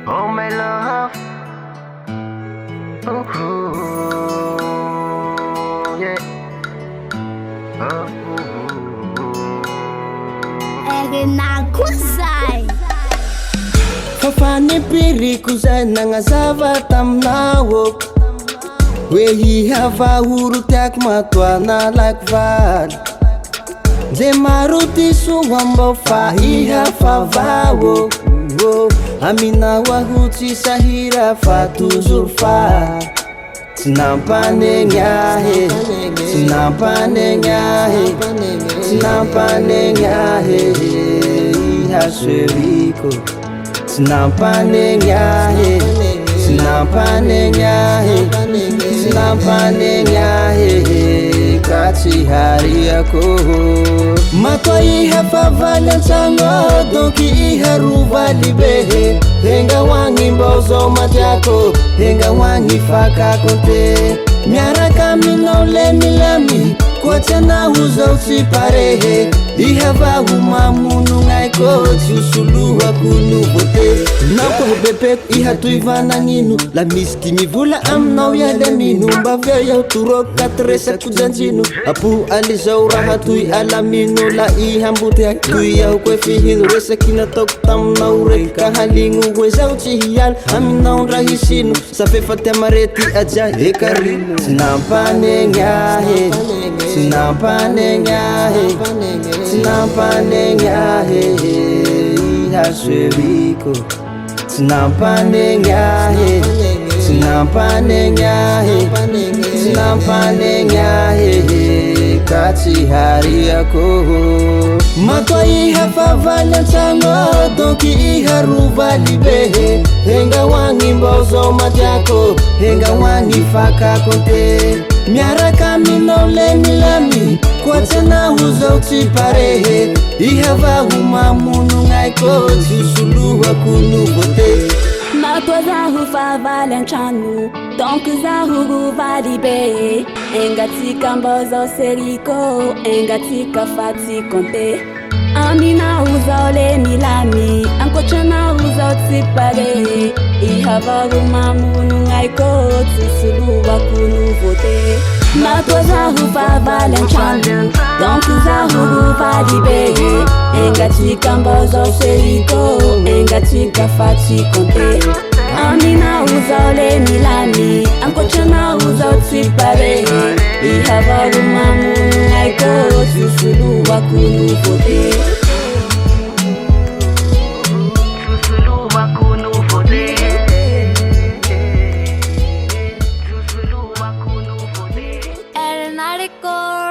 Oh my love, ooh, yeah. Nakusai Fafany piriko zay nagnazava taminao hoe hihavahoro tiako matoana laiko valy ze maro ty soa mbô fa ihafavao aminao aho tsy sahira fa toujours fa tsy nampanegny ahe tsy nampanegny ahe tsy nampanegny ahe ihaseriko tsy nampanegny ahe tsy nampanegny ahe tsy nampanegny ahe ka tsy hariako matoa ihafavaly an-tragno donc iharovaly be henga hoagny mbô zao matiako henga hoagny fakako te miaraka aminao le milamy koa tsy anao zao tsy parehe ihavaho mamonognaiko tsy hosoloako nouveauté nako bebeko ihatoivananino la misy dimy vola aminao iale mino mba aveo iaho toroko katresako janjino apo ali zao raha toy alamino la ihamboty toy iaho koe fihino resaky nataoko taminao reky ka haligno hoe zao tsy hiala aminao ndra hisino safefa tiamarety aja ekarino tsy nampanegny ahe tsy nampanegny ahe tsy nampanegny ahe ihaseriko tsy nampanegny ahe tsy nampanegny ahe tsy nampanegny ahe ka tsy hariako matoa ihafavaly an-tragno donc iharovaly be henga hoagny mbô zao matiako henga hoagny fakako te miaraka aminao le milamy koa tsy anao zao tsy parehe ihavaho mamonognaiko tsy hosoloako nouveauté matoa zaho favaly an-tragno donc zaho rovaly be engatsika mbô zao seriko engatsika fa tsy konte aminao zao le milamy ankoatranao zao tsy parehe ihavaho mamonognaiko tsy hosoloako nouveauté matoa zaho favaly an-tragno donc zaho rovaly be engatsika mbô zao seriko engatsika fa tsy konte aminao zao le milamy ankoatranao zao tsy parehe ihavaho mamonognaiko tsy hosoloako nouveauté Record